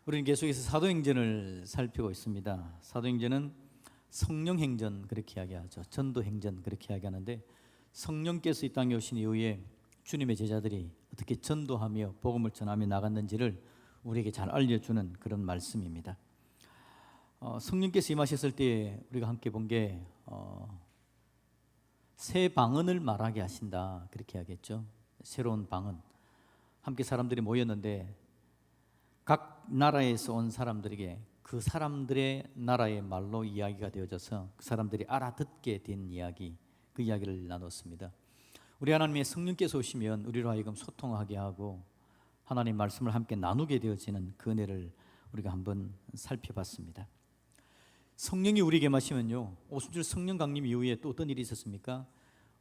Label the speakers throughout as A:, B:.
A: 우리는 계속해서 사도행전을 살피고 있습니다. 사도행전은 성령행전 그렇게 이야기하죠. 전도행전 그렇게 이야기하는데, 성령께서 이 땅에 오신 이후에 주님의 제자들이 어떻게 전도하며 복음을 전하며 나갔는지를 우리에게 잘 알려주는 그런 말씀입니다. 성령께서 임하셨을 때 우리가 함께 본 게 새 방언을 말하게 하신다 그렇게 이야기했죠. 새로운 방언. 함께 사람들이 모였는데 각 나라에서 온 사람들에게 그 사람들의 나라의 말로 이야기가 되어져서 그 사람들이 알아듣게 된 이야기, 그 이야기를 나눴습니다. 우리 하나님의 성령께서 오시면 우리로 하여금 소통하게 하고 하나님 말씀을 함께 나누게 되어지는 그 은혜를 우리가 한번 살펴봤습니다. 성령이 우리에게 마시면요, 오순절 성령 강림 이후에 또 어떤 일이 있었습니까?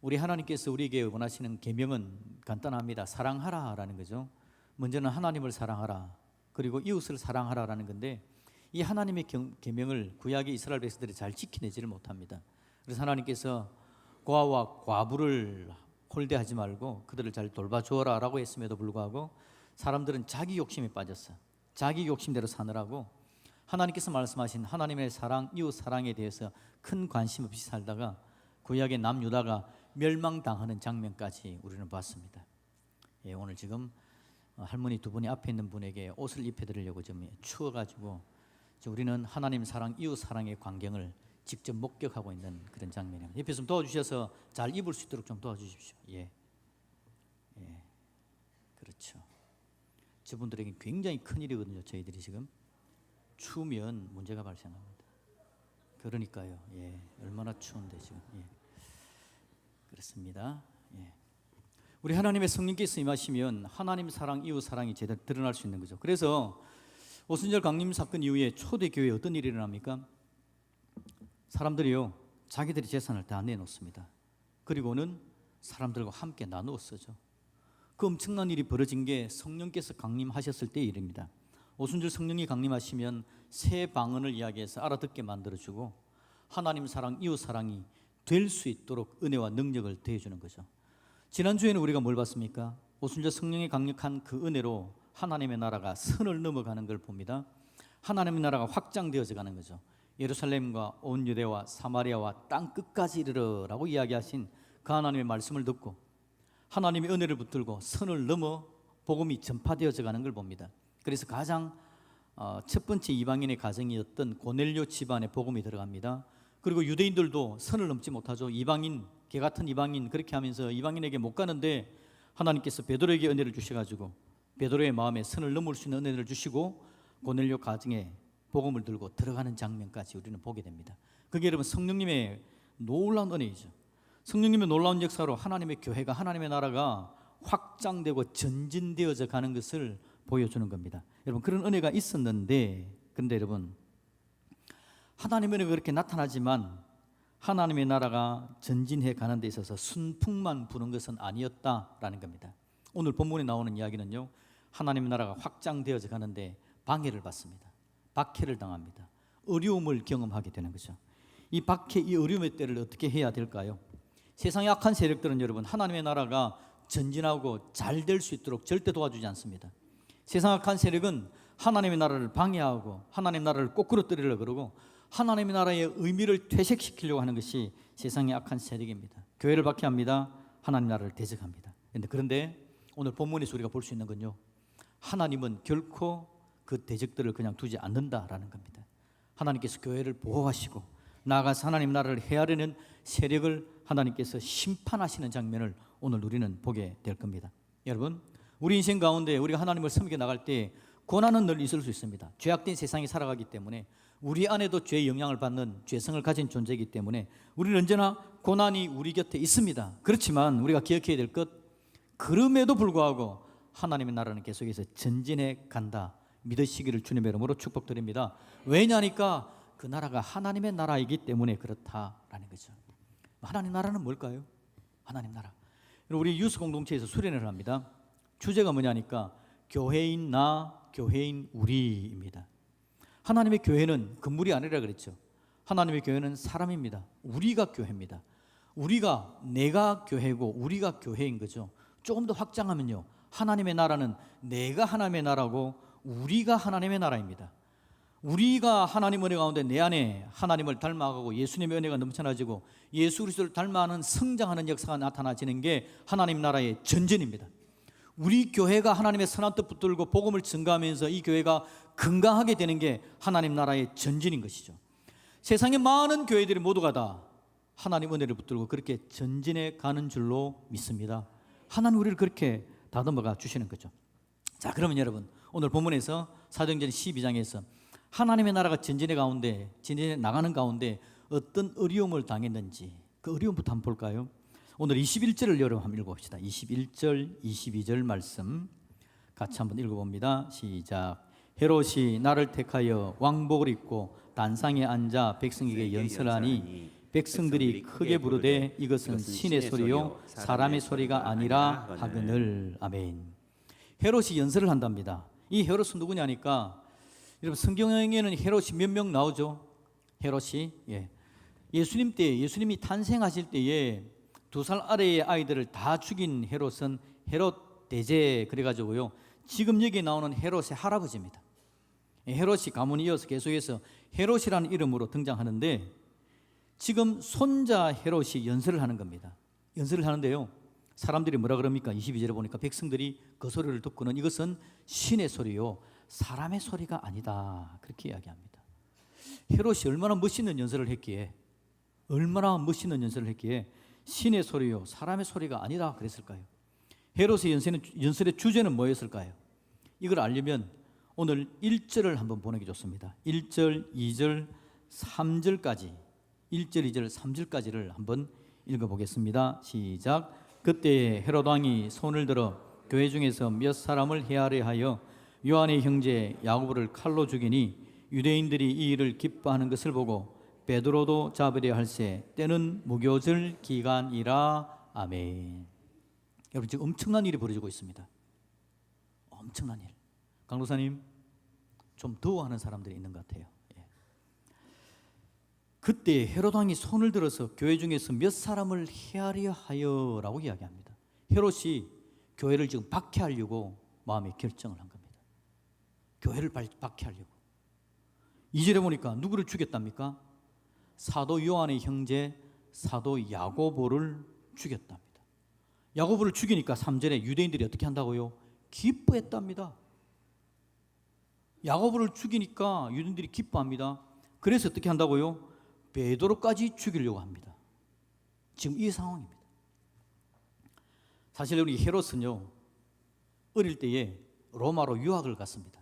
A: 우리 하나님께서 우리에게 원하시는 계명은 간단합니다. 사랑하라라는 거죠. 먼저는 하나님을 사랑하라, 그리고 이웃을 사랑하라라는 건데, 이 하나님의 계명을 구약의 이스라엘 백성들이 잘 지켜내지를 못합니다. 그래서 하나님께서 고아와 과부를 홀대하지 말고 그들을 잘 돌봐주어라 라고 했음에도 불구하고 사람들은 자기 욕심에 빠졌어. 자기 욕심대로 사느라고 하나님께서 말씀하신 하나님의 사랑, 이웃 사랑에 대해서 큰 관심 없이 살다가 구약의 남유다가 멸망당하는 장면까지 우리는 봤습니다. 오늘 지금 할머니 두 분이 앞에 있는 분에게 옷을 입혀드리려고 좀 추워가지고 우리는 하나님 사랑, 이웃 사랑의 광경을 직접 목격하고 있는 그런 장면입니다. 옆에서 좀 도와주셔서 잘 입을 수 있도록 좀 도와주십시오. 그렇죠. 저분들에게 굉장히 큰 일이거든요. 저희들이 지금 추우면 문제가 발생합니다. 그러니까요. 얼마나 추운데 지금. 그렇습니다. 우리 하나님의 성령께서 임하시면 하나님 사랑, 이웃 사랑이 제대로 드러날 수 있는 거죠. 그래서 오순절 강림 사건 이후에 초대교회에 어떤 일이 일어납니까? 사람들이요, 자기들의 재산을 다 내놓습니다. 그리고는 사람들과 함께 나누어 쓰죠. 그 엄청난 일이 벌어진 게 성령께서 강림하셨을 때의 일입니다. 오순절 성령이 강림하시면 새 방언을 이야기해서 알아듣게 만들어주고 하나님 사랑, 이웃 사랑이 될 수 있도록 은혜와 능력을 더해주는 거죠. 지난주에는 우리가 뭘 봤습니까? 오순절 성령이 강력한 그 은혜로 하나님의 나라가 선을 넘어가는 걸 봅니다. 하나님의 나라가 확장되어져 가는 거죠. 예루살렘과 온 유대와 사마리아와 땅 끝까지 이르러라고 이야기하신 그 하나님의 말씀을 듣고 하나님의 은혜를 붙들고 선을 넘어 복음이 전파되어져 가는 걸 봅니다. 그래서 가장 첫 번째 이방인의 가정이었던 고넬료 집안에 복음이 들어갑니다. 그리고 유대인들도 선을 넘지 못하죠. 이방인, 개 같은 이방인 그렇게 하면서 이방인에게 못 가는데 하나님께서 베드로에게 은혜를 주셔가지고 베드로의 마음에 선을 넘을 수 있는 은혜를 주시고 고넬료 가정에 복음을 들고 들어가는 장면까지 우리는 보게 됩니다. 그게 여러분 성령님의 놀라운 은혜이죠. 성령님의 놀라운 역사로 하나님의 교회가, 하나님의 나라가 확장되고 전진되어져 가는 것을 보여주는 겁니다. 여러분, 그런 은혜가 있었는데, 그런데 여러분, 하나님의 은혜가 그렇게 나타나지만 하나님의 나라가 전진해 가는 데 있어서 순풍만 부는 것은 아니었다라는 겁니다. 오늘 본문에 나오는 이야기는요, 하나님의 나라가 확장되어져 가는데 방해를 받습니다. 박해를 당합니다. 어려움을 경험하게 되는 거죠. 이 박해, 이 어려움의 때를 어떻게 해야 될까요? 세상의 악한 세력들은 여러분, 하나님의 나라가 전진하고 잘 될 수 있도록 절대 도와주지 않습니다. 세상 악한 세력은 하나님의 나라를 방해하고 하나님의 나라를 꼬꾸러뜨리려고 그러고 하나님의 나라의 의미를 퇴색시키려고 하는 것이 세상의 악한 세력입니다. 교회를 박해합니다. 하나님의 나라를 대적합니다. 그런데 오늘 본문에서 우리가 볼 수 있는 건요, 하나님은 결코 그 대적들을 그냥 두지 않는다라는 겁니다. 하나님께서 교회를 보호하시고 나아가서 하나님 나라를 헤아리는 세력을 하나님께서 심판하시는 장면을 오늘 우리는 보게 될 겁니다. 여러분, 우리 인생 가운데 우리가 하나님을 섬겨 나갈 때 고난은 늘 있을 수 있습니다. 죄악된 세상에 살아가기 때문에 우리 안에도 죄의 영향을 받는 죄성을 가진 존재이기 때문에 우리는 언제나 고난이 우리 곁에 있습니다. 그렇지만 우리가 기억해야 될 것, 그럼에도 불구하고 하나님의 나라는 계속해서 전진해 간다 믿으시기를 주님의 이름으로 축복드립니다. 왜냐하니까 그 나라가 하나님의 나라이기 때문에 그렇다라는 거죠. 하나님 나라는 뭘까요? 하나님 나라. 우리 유스 공동체에서 수련을 합니다. 주제가 뭐냐니까 교회인 나, 교회인 우리입니다. 하나님의 교회는 건물이 아니라 그랬죠. 하나님의 교회는 사람입니다. 우리가 교회입니다. 우리가, 내가 교회고 우리가 교회인 거죠. 조금 더 확장하면요, 하나님의 나라는 내가 하나님의 나라고 우리가 하나님의 나라입니다. 우리가 하나님 은혜 가운데 내 안에 하나님을 닮아가고 예수님의 은혜가 넘쳐나지고 예수 그리스도를 닮아가는 성장하는 역사가 나타나지는 게 하나님 나라의 전진입니다. 우리 교회가 하나님의 선한 뜻 붙들고 복음을 증가하면서 이 교회가 건강하게 되는 게 하나님 나라의 전진인 것이죠. 세상의 많은 교회들이 모두가 다 하나님 은혜를 붙들고 그렇게 전진해 가는 줄로 믿습니다. 하나님 우리를 그렇게 다듬어가 주시는 거죠. 자, 그러면 여러분 오늘 본문에서 사도행전 12장에서 하나님의 나라가 전진해 나가는 가운데 어떤 어려움을 당했는지 그 어려움부터 한번 볼까요? 오늘 21절을 여러분 한번 읽어봅시다. 21절, 22절 말씀 같이 한번 읽어봅니다. 시작. 헤롯이 나를 택하여 왕복을 입고 단상에 앉아 백성에게 연설하니 백성들이 크게 부르되 이것은 신의 소리요 사람의 소리가 아니라 하거늘. 아멘. 헤롯이 연설을 한답니다. 이 헤롯은 누구냐니까 여러분 성경에는 헤롯이 몇 명 나오죠? 헤롯이 예수님 때 예수님이 탄생하실 때에 2살 아래의 아이들을 다 죽인 헤롯은 헤롯 대제 그래가지고요. 지금 여기 나오는 헤롯의 할아버지입니다. 헤롯이 가문이 이어서 계속해서 헤롯이라는 이름으로 등장하는데 지금 손자 헤롯이 연설을 하는 겁니다. 연설을 하는데요. 사람들이 뭐라 그럽니까? 22절에 보니까 백성들이 그 소리를 듣고는 이것은 신의 소리요 사람의 소리가 아니다 그렇게 이야기합니다. 헤롯이 얼마나 멋있는 연설을 했기에 신의 소리요 사람의 소리가 아니라 그랬을까요? 헤롯의 연설의 주제는 뭐였을까요? 이걸 알려면 오늘 1절을 한번 보는 게 좋습니다. 1절, 2절, 3절까지 1절, 2절, 3절까지를 한번 읽어보겠습니다. 시작. 그때 헤롯 왕이 손을 들어 교회 중에서 몇 사람을 해하려 하여 요한의 형제 야고보를 칼로 죽이니 유대인들이 이 일을 기뻐하는 것을 보고 베드로도 잡으려 할세 때는 무교절 기간이라. 아멘. 여러분 지금 엄청난 일이 벌어지고 있습니다. 엄청난 일. 강도사님 좀 더워하는 사람들이 있는 것 같아요. 그때 헤롯 왕이 손을 들어서 교회 중에서 몇 사람을 해하려 하여라고 이야기합니다. 헤롯이 교회를 지금 박해하려고 마음에 결정을 한 겁니다. 교회를 박해하려고. 2절에 보니까 누구를 죽였답니까? 사도 요한의 형제 사도 야고보를 죽였답니다. 야고보를 죽이니까 3절에 유대인들이 어떻게 한다고요? 기뻐했답니다. 야고보를 죽이니까 유대인들이 기뻐합니다. 그래서 어떻게 한다고요? 베드로까지 죽이려고 합니다. 지금 이 상황입니다. 사실 우리 헤롯은요 어릴 때에 로마로 유학을 갔습니다.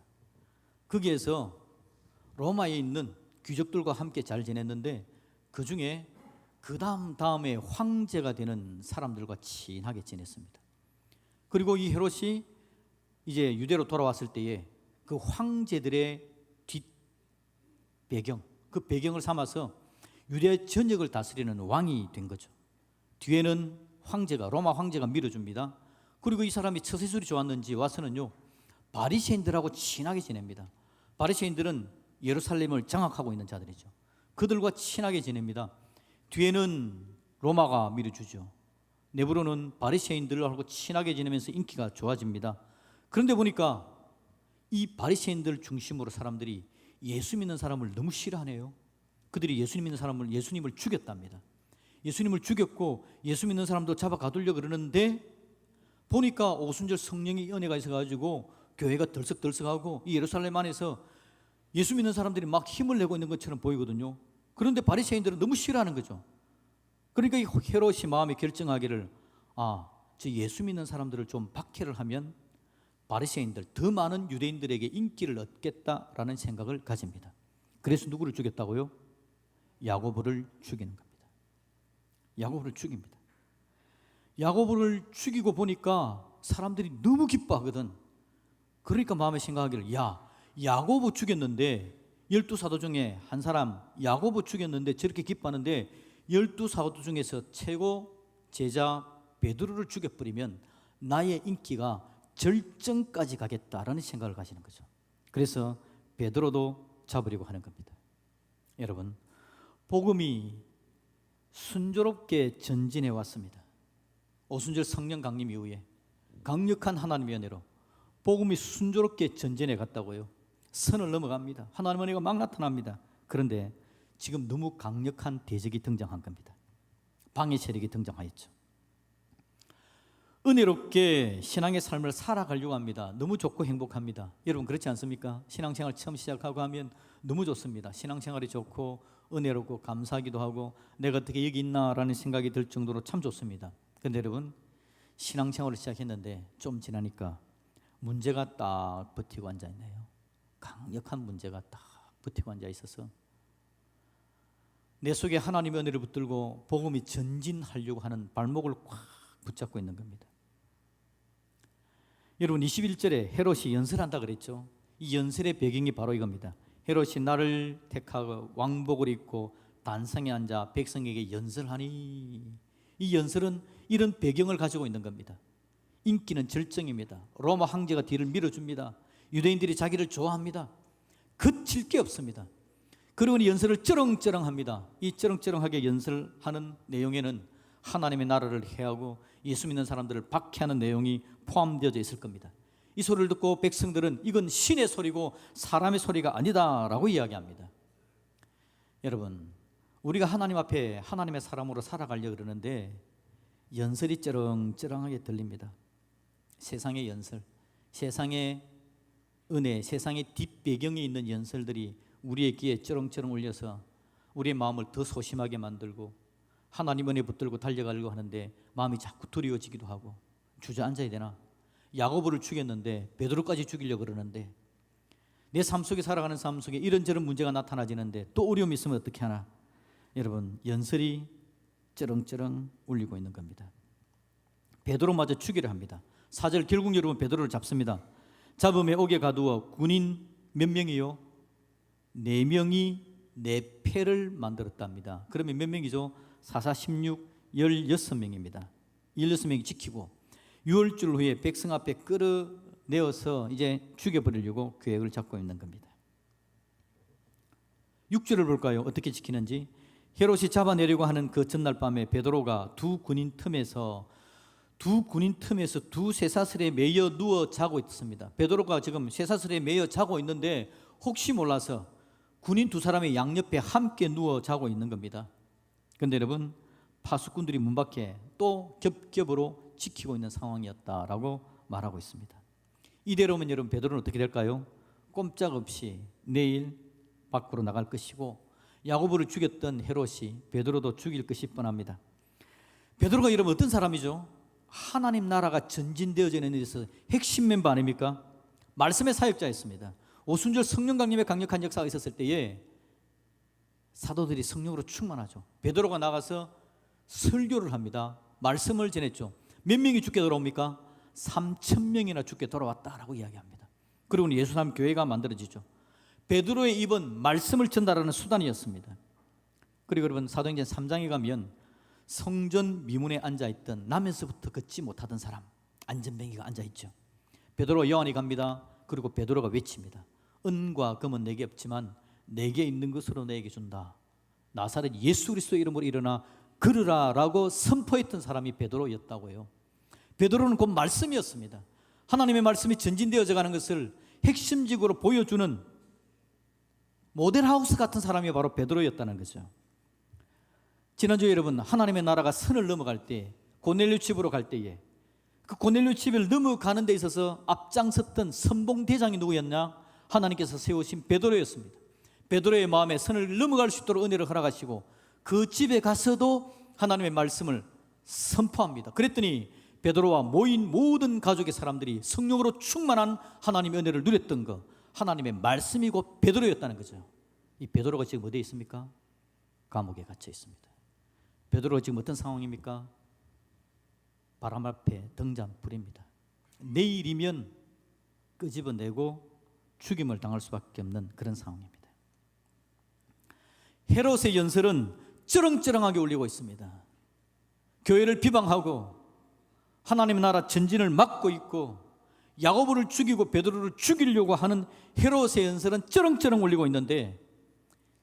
A: 거기에서 로마에 있는 귀족들과 함께 잘 지냈는데 그 중에 그 다음에 황제가 되는 사람들과 친하게 지냈습니다. 그리고 이 헤롯이 이제 유대로 돌아왔을 때에 그 황제들의 뒷 배경, 그 배경을 삼아서 유대 전역을 다스리는 왕이 된 거죠. 뒤에는 로마 황제가 밀어줍니다. 그리고 이 사람이 처세술이 좋았는지 와서는요 바리새인들하고 친하게 지냅니다. 바리새인들은 예루살렘을 장악하고 있는 자들이죠. 그들과 친하게 지냅니다. 뒤에는 로마가 밀어주죠. 내부로는 바리새인들하고 친하게 지내면서 인기가 좋아집니다. 그런데 보니까 이 바리새인들 중심으로 사람들이 예수 믿는 사람을 너무 싫어하네요. 그들이 예수 믿는 예수님을 죽였답니다. 예수님을 죽였고 예수 믿는 사람도 잡아 가두려고 그러는데 보니까 오순절 성령의 은혜가 있어가지고 교회가 덜썩덜썩하고 이 예루살렘 안에서 예수 믿는 사람들이 막 힘을 내고 있는 것처럼 보이거든요. 그런데 바리새인들은 너무 싫어하는 거죠. 그러니까 이 헤롯이 마음에 결정하기를 저 예수 믿는 사람들을 좀 박해를 하면 바리새인들 더 많은 유대인들에게 인기를 얻겠다라는 생각을 가집니다. 그래서 누구를 죽였다고요? 야고보를 죽이는 겁니다. 야고보를 죽입니다. 야고보를 죽이고 보니까 사람들이 너무 기뻐하거든. 그러니까 마음에 생각하기를 야고보 죽였는데 12사도 중에 한 사람 야고보 죽였는데 저렇게 기뻐하는데 12사도 중에서 최고 제자 베드로를 죽여버리면 나의 인기가 절정까지 가겠다라는 생각을 가지는 거죠. 그래서 베드로도 잡으려고 하는 겁니다. 여러분 복음이 순조롭게 전진해 왔습니다. 오순절 성령 강림 이후에 강력한 하나님의 은혜로 복음이 순조롭게 전진해 갔다고요. 선을 넘어갑니다. 하나님의 은혜가 막 나타납니다. 그런데 지금 너무 강력한 대적이 등장한 겁니다. 방해 세력이 등장하였죠. 은혜롭게 신앙의 삶을 살아가려고 합니다. 너무 좋고 행복합니다. 여러분 그렇지 않습니까? 신앙생활 처음 시작하고 하면 너무 좋습니다. 신앙생활이 좋고 은혜롭고 감사하기도 하고 내가 어떻게 여기 있나라는 생각이 들 정도로 참 좋습니다. 그런데 여러분 신앙생활을 시작했는데 좀 지나니까 문제가 딱 버티고 앉아있네요. 강력한 문제가 딱 버티고 앉아있어서 내 속에 하나님의 은혜를 붙들고 복음이 전진하려고 하는 발목을 꽉 붙잡고 있는 겁니다. 여러분 21절에 헤롯이 연설한다 그랬죠. 이 연설의 배경이 바로 이겁니다. 헤롯이 나를 택하고 왕복을 입고 단상에 앉아 백성에게 연설하니, 이 연설은 이런 배경을 가지고 있는 겁니다. 인기는 절정입니다. 로마 황제가 뒤를 밀어줍니다. 유대인들이 자기를 좋아합니다. 그칠 게 없습니다. 그리고 이 연설을 쩌렁쩌렁합니다. 이 쩌렁쩌렁하게 연설하는 내용에는 하나님의 나라를 해하고 예수 믿는 사람들을 박해하는 내용이 포함되어 있을 겁니다. 이 소리를 듣고 백성들은 이건 신의 소리고 사람의 소리가 아니다라고 이야기합니다. 여러분 우리가 하나님 앞에 하나님의 사람으로 살아가려고 그러는데 연설이 쩌렁쩌렁하게 들립니다. 세상의 연설, 세상의 은혜, 세상의 뒷배경에 있는 연설들이 우리의 귀에 쩌렁쩌렁 울려서 우리의 마음을 더 소심하게 만들고 하나님 은혜 붙들고 달려가려고 하는데 마음이 자꾸 두려워지기도 하고, 주저앉아야 되나? 야고보를 죽였는데 베드로까지 죽이려고 그러는데, 내 삶 속에 살아가는 삶 속에 이런저런 문제가 나타나지는데 또 어려움이 있으면 어떻게 하나? 여러분 연설이 쩌렁쩌렁 울리고 있는 겁니다. 베드로마저 죽이려 합니다. 4절 결국 여러분 베드로를 잡습니다. 잡음에 옥에 가두어 군인 몇 명이요? 4명이 네 패를 만들었답니다. 그러면 몇 명이죠? 4, 16, 16명입니다. 16명이 지키고 6월줄 후에 백성 앞에 끌어내어서 이제 죽여버리려고 계획을 잡고 있는 겁니다. 6절을 볼까요? 어떻게 지키는지. 헤롯이 잡아내려고 하는 그 전날 밤에 베드로가 두 군인 틈에서 두 쇠사슬에 매여 누워 자고 있습니다. 베드로가 지금 쇠사슬에 매여 자고 있는데 혹시 몰라서 군인 두 사람의 양옆에 함께 누워 자고 있는 겁니다. 그런데 여러분 파수꾼들이 문 밖에 또 겹겹으로 지키고 있는 상황이었다라고 말하고 있습니다. 이대로면 여러분 베드로는 어떻게 될까요? 꼼짝없이 내일 밖으로 나갈 것이고 야고보를 죽였던 헤롯이 베드로도 죽일 것이 뻔합니다. 베드로가 여러분 어떤 사람이죠? 하나님 나라가 전진되어지는 데서 핵심 멤버 아닙니까? 말씀의 사역자였습니다. 오순절 성령 강림의 강력한 역사가 있었을 때에 사도들이 성령으로 충만하죠. 베드로가 나가서 설교를 합니다. 말씀을 전했죠. 몇 명이 죽게 돌아옵니까? 3,000명이나 죽게 돌아왔다라고 이야기합니다. 그리고 예수님 교회가 만들어지죠. 베드로의 입은 말씀을 전달하는 수단이었습니다. 그리고 여러분 사도행전 3장에 가면 성전 미문에 앉아있던 나면서부터 걷지 못하던 사람 안전뱅이가 앉아있죠. 베드로와 요한이 갑니다. 그리고 베드로가 외칩니다. 은과 금은 내게 없지만 내게 있는 것으로 내게 준다. 나사렛 예수 그리스도의 이름으로 일어나 걸으라 라고 선포했던 사람이 베드로였다고요. 베드로는 곧 말씀이었습니다. 하나님의 말씀이 전진되어져 가는 것을 핵심적으로 보여주는 모델하우스 같은 사람이 바로 베드로였다는 거죠. 지난주에 여러분 하나님의 나라가 선을 넘어갈 때 고넬료 집으로 갈 때에 그 고넬료 집을 넘어가는 데 있어서 앞장섰던 선봉대장이 누구였냐? 하나님께서 세우신 베드로였습니다. 베드로의 마음에 선을 넘어갈 수 있도록 은혜를 허락하시고 그 집에 가서도 하나님의 말씀을 선포합니다. 그랬더니 베드로와 모인 모든 가족의 사람들이 성령으로 충만한 하나님의 은혜를 누렸던 것, 하나님의 말씀이고 베드로였다는 거죠. 이 베드로가 지금 어디에 있습니까? 감옥에 갇혀 있습니다. 베드로가 지금 어떤 상황입니까? 바람 앞에 등잔불입니다. 내일이면 끄집어내고 죽임을 당할 수밖에 없는 그런 상황입니다. 헤롯의 연설은 쩌렁쩌렁하게 울리고 있습니다. 교회를 비방하고 하나님의 나라 전진을 막고 있고 야고보를 죽이고 베드로를 죽이려고 하는 헤롯의 연설은 쩌렁쩌렁 울리고 있는데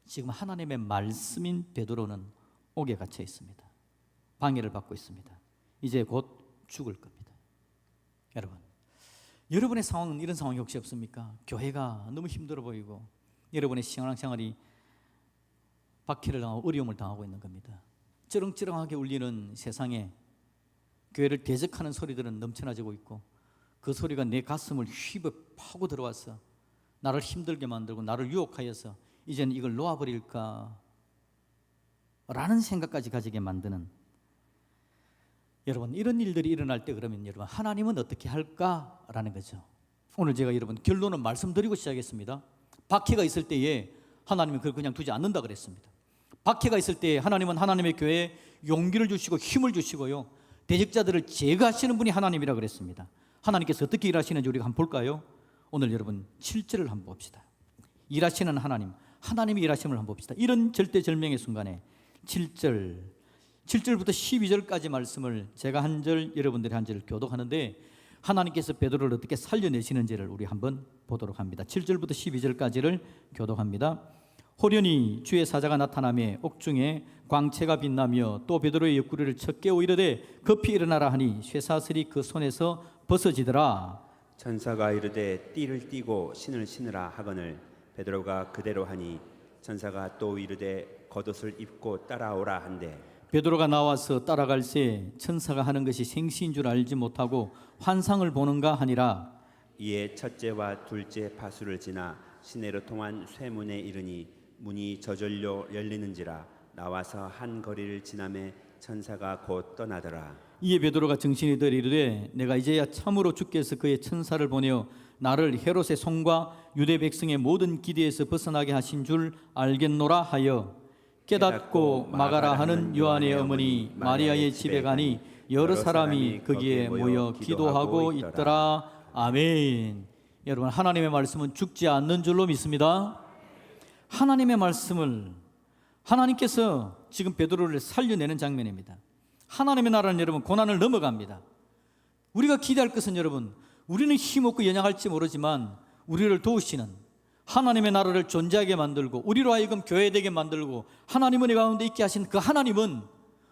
A: 지금 하나님의 말씀인 베드로는 옥에 갇혀 있습니다. 방해를 받고 있습니다. 이제 곧 죽을 겁니다. 여러분 여러분의 상황은 이런 상황이 혹시 없습니까? 교회가 너무 힘들어 보이고 여러분의 신앙생활이 박해를 당하고 어려움을 당하고 있는 겁니다. 쩌렁쩌렁하게 울리는 세상에 교회를 대적하는 소리들은 넘쳐나지고 있고 그 소리가 내 가슴을 휘어 파고 들어와서 나를 힘들게 만들고 나를 유혹하여서 이제는 이걸 놓아버릴까 라는 생각까지 가지게 만드는, 여러분 이런 일들이 일어날 때 그러면 여러분 하나님은 어떻게 할까라는 거죠. 오늘 제가 여러분 결론은 말씀드리고 시작했습니다. 박해가 있을 때에 하나님은 그걸 그냥 두지 않는다 그랬습니다. 박해가 있을 때 하나님은 하나님의 교회에 용기를 주시고 힘을 주시고요, 대적자들을 제거하시는 분이 하나님이라 그랬습니다. 하나님께서 어떻게 일하시는지 우리가 한번 볼까요? 오늘 여러분 7절을 한번 봅시다. 일하시는 하나님, 하나님이 일하심을 한번 봅시다. 이런 절대절명의 순간에 7절부터 12절까지 말씀을 제가 한 절, 여러분들이 한 절을 교독하는데 하나님께서 베드로를 어떻게 살려내시는지를 우리 한번 보도록 합니다. 7절부터 12절까지를 교독합니다. 호련히 주의 사자가 나타나며 옥중에 광채가 빛나며 또 베드로의 옆구리를 쳐 깨워 이르되 급히 일어나라 하니 쇠사슬이 그 손에서 벗어지더라.
B: 천사가 이르되 띠를 띠고 신을 신으라 하거늘 베드로가 그대로 하니 천사가 또 이르되 겉옷을 입고 따라오라 한대
A: 베드로가 나와서 따라갈새 천사가 하는 것이 생시인 줄 알지 못하고 환상을 보는가 하니라.
B: 이에 첫째와 둘째 파수를 지나 시내로 통한 쇠문에 이르니 문이 저절로 열리는지라 나와서 한 거리를 지나매 천사가 곧 떠나더라.
A: 이에 베드로가 정신이 들어 이르되 내가 이제야 참으로 주께서 그의 천사를 보내어 나를 헤롯의 손과 유대 백성의 모든 기대에서 벗어나게 하신 줄 알겠노라 하여 깨닫고 마가라 하는 요한의 어머니 마리아의 집에 가니 여러 사람이 거기에 모여 기도하고 있더라. 아멘. 여러분 하나님의 말씀은 죽지 않는 줄로 믿습니다. 하나님의 말씀을 하나님께서 지금 베드로를 살려내는 장면입니다. 하나님의 나라는 여러분 고난을 넘어갑니다. 우리가 기대할 것은 여러분, 우리는 힘없고 연약할지 모르지만 우리를 도우시는 하나님의 나라를 존재하게 만들고 우리로 하여금 교회되게 만들고 하나님 은혜 가운데 있게 하신 그 하나님은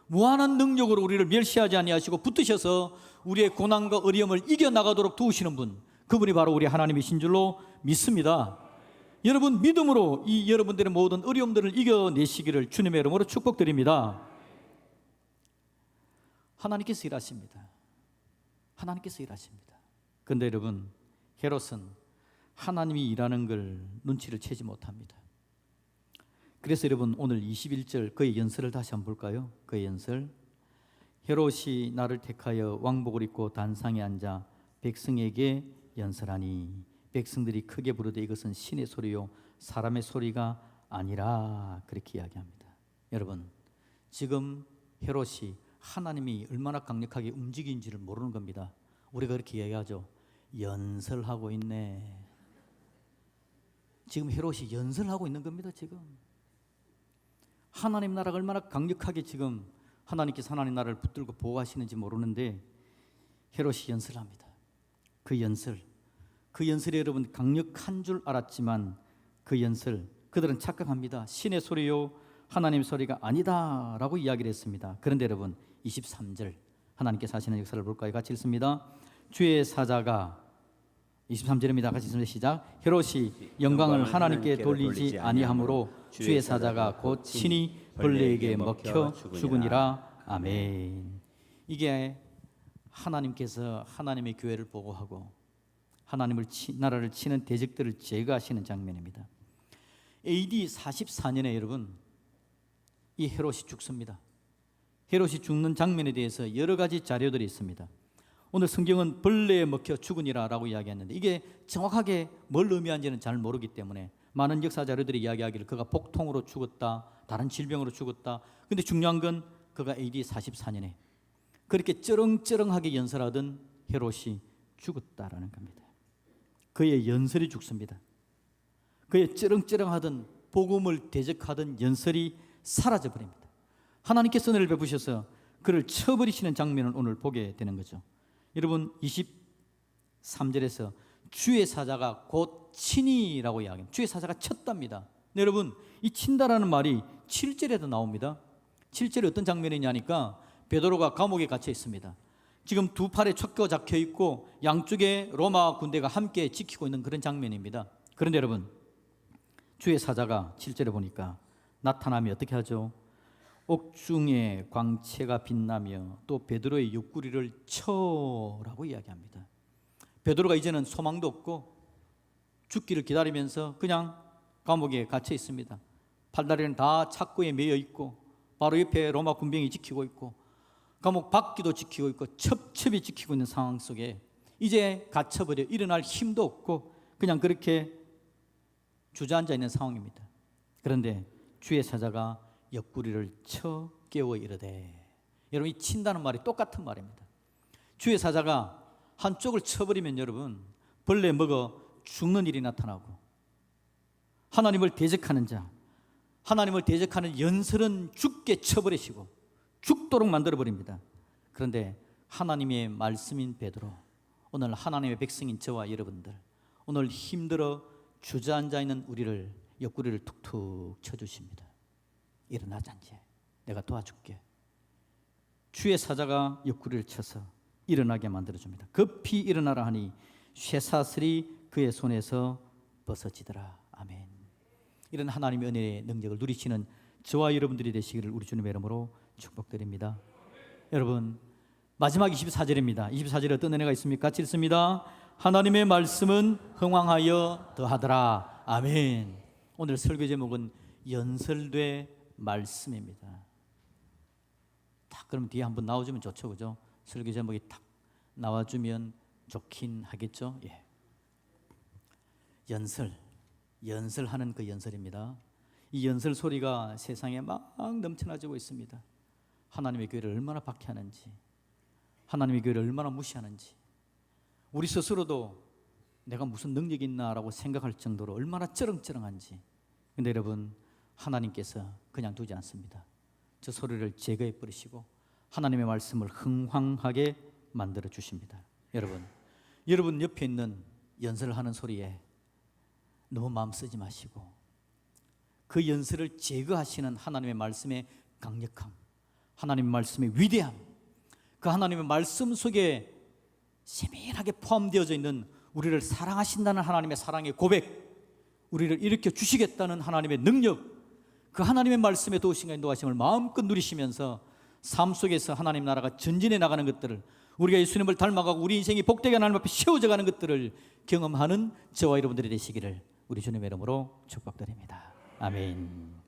A: 무한한 능력으로 우리를 멸시하지 아니하시고 붙드셔서 우리의 고난과 어려움을 이겨나가도록 도우시는 분, 그분이 바로 우리 하나님이신 줄로 믿습니다. 여러분 믿음으로 이 여러분들의 모든 어려움들을 이겨내시기를 주님의 이름으로 축복드립니다. 하나님께서 일하십니다. 하나님께서 일하십니다. 그런데 여러분 헤롯은 하나님이 일하는 걸 눈치를 채지 못합니다. 그래서 여러분 오늘 21절 그의 연설을 다시 한번 볼까요? 그의 연설. 헤롯이 나를 택하여 왕복을 입고 단상에 앉아 백성에게 연설하니 백성들이 크게 부르되 이것은 신의 소리요 사람의 소리가 아니라, 그렇게 이야기합니다. 여러분 지금 헤롯이 하나님이 얼마나 강력하게 움직이는지를 모르는 겁니다. 우리가 그렇게 이야기하죠. 연설하고 있네. 지금 헤롯이 연설하고 있는 겁니다. 지금 하나님 나라가 얼마나 강력하게 지금 하나님께서 하나님 나라를 붙들고 보호하시는지 모르는데 헤롯이 연설합니다. 그 연설이 여러분 강력한 줄 알았지만 그 연설, 그들은 착각합니다. 신의 소리요 하나님 소리가 아니다 라고 이야기를 했습니다. 그런데 여러분 23절 하나님께서 하시는 역사를 볼까요? 같이 읽습니다. 주의 사자가 23절입니다. 같이 읽습니다. 시작. 헤롯이 영광을 하나님께 돌리지 아니하므로 주의 사자가 곧 친히 벌레에게 먹혀 죽으니라. 아멘. 이게 하나님께서 하나님의 교회를 보호하고 하나님을 나라를 치는 대적들을 제거하시는 장면입니다. AD 44년에 여러분 이 헤롯이 죽습니다. 헤롯이 죽는 장면에 대해서 여러 가지 자료들이 있습니다. 오늘 성경은 벌레에 먹혀 죽으니라라고 이야기했는데 이게 정확하게 뭘 의미하는지는 잘 모르기 때문에 많은 역사 자료들이 이야기하기를 그가 복통으로 죽었다, 다른 질병으로 죽었다. 근데 중요한 건 그가 AD 44년에 그렇게 쩌렁쩌렁하게 연설하던 헤롯이 죽었다라는 겁니다. 그의 연설이 죽습니다. 그의 쩌렁쩌렁하던 복음을 대적하던 연설이 사라져버립니다. 하나님께서 은혜를 베푸셔서 그를 쳐버리시는 장면을 오늘 보게 되는 거죠. 여러분 23절에서 주의 사자가 곧 친이라고 이야기합니다. 주의 사자가 쳤답니다. 네, 여러분 이 친다라는 말이 7절에도 나옵니다. 7절에 어떤 장면이냐니까 베드로가 감옥에 갇혀 있습니다. 지금 두 팔에 촉교가 잡혀 있고 양쪽에 로마 군대가 함께 지키고 있는 그런 장면입니다. 그런데 여러분, 주의 사자가 7절에 보니까 나타나면 어떻게 하죠? 옥중에 광채가 빛나며 또 베드로의 옆구리를 쳐라고 이야기합니다. 베드로가 이제는 소망도 없고 죽기를 기다리면서 그냥 감옥에 갇혀 있습니다. 팔다리는 다 착고에 매여 있고 바로 옆에 로마 군병이 지키고 있고 감옥 밖기도 지키고 있고 첩첩이 지키고 있는 상황 속에 이제 갇혀버려 일어날 힘도 없고 그냥 그렇게 주저앉아 있는 상황입니다. 그런데 주의 사자가 옆구리를 쳐 깨워 이르되, 여러분 이 친다는 말이 똑같은 말입니다. 주의 사자가 한쪽을 쳐버리면 여러분 벌레 먹어 죽는 일이 나타나고 하나님을 대적하는 자, 하나님을 대적하는 연설은 죽게 쳐버리시고 죽도록 만들어버립니다. 그런데 하나님의 말씀인 베드로, 오늘 하나님의 백성인 저와 여러분들, 오늘 힘들어 주저앉아 있는 우리를 옆구리를 툭툭 쳐주십니다. 일어나자, 이제 내가 도와줄게. 주의 사자가 옆구리를 쳐서 일어나게 만들어줍니다. 급히 일어나라 하니 쇠사슬이 그의 손에서 벗어지더라. 아멘. 이런 하나님의 은혜의 능력을 누리시는 저와 여러분들이 되시기를 우리 주님의 이름으로 축복드립니다. 여러분, 마지막 24절입니다. 24절에 어떤 은혜가 있습니까? 같이 읽습니다. 하나님의 말씀은 흥왕하여 더하더라. 아멘. 오늘 설교 제목은 연설되 말씀입니다. 딱 그럼 뒤에 한번 나와주면 좋죠, 그죠? 설교 제목이 딱 나와주면 좋긴 하겠죠. 예. 연설하는 그 연설입니다. 이 연설 소리가 세상에 막 넘쳐나지고 있습니다. 하나님의 교회를 얼마나 박해하는지, 하나님의 교회를 얼마나 무시하는지, 우리 스스로도 내가 무슨 능력이 있나라고 생각할 정도로 얼마나 쩌렁쩌렁한지. 근데 여러분, 하나님께서 그냥 두지 않습니다. 저 소리를 제거해 버리시고 하나님의 말씀을 흥황하게 만들어 주십니다. 여러분 옆에 있는 연설을 하는 소리에 너무 마음 쓰지 마시고 그 연설을 제거하시는 하나님의 말씀의 강력함, 하나님의 말씀의 위대함, 그 하나님의 말씀 속에 세밀하게 포함되어져 있는 우리를 사랑하신다는 하나님의 사랑의 고백, 우리를 일으켜 주시겠다는 하나님의 능력, 그 하나님의 말씀에 도우심과 인도하심을 마음껏 누리시면서 삶 속에서 하나님 나라가 전진해 나가는 것들을, 우리가 예수님을 닮아가고 우리 인생이 복되게 하나님 앞에 세워져 가는 것들을 경험하는 저와 여러분들이 되시기를 우리 주님의 이름으로 축복드립니다. 아멘.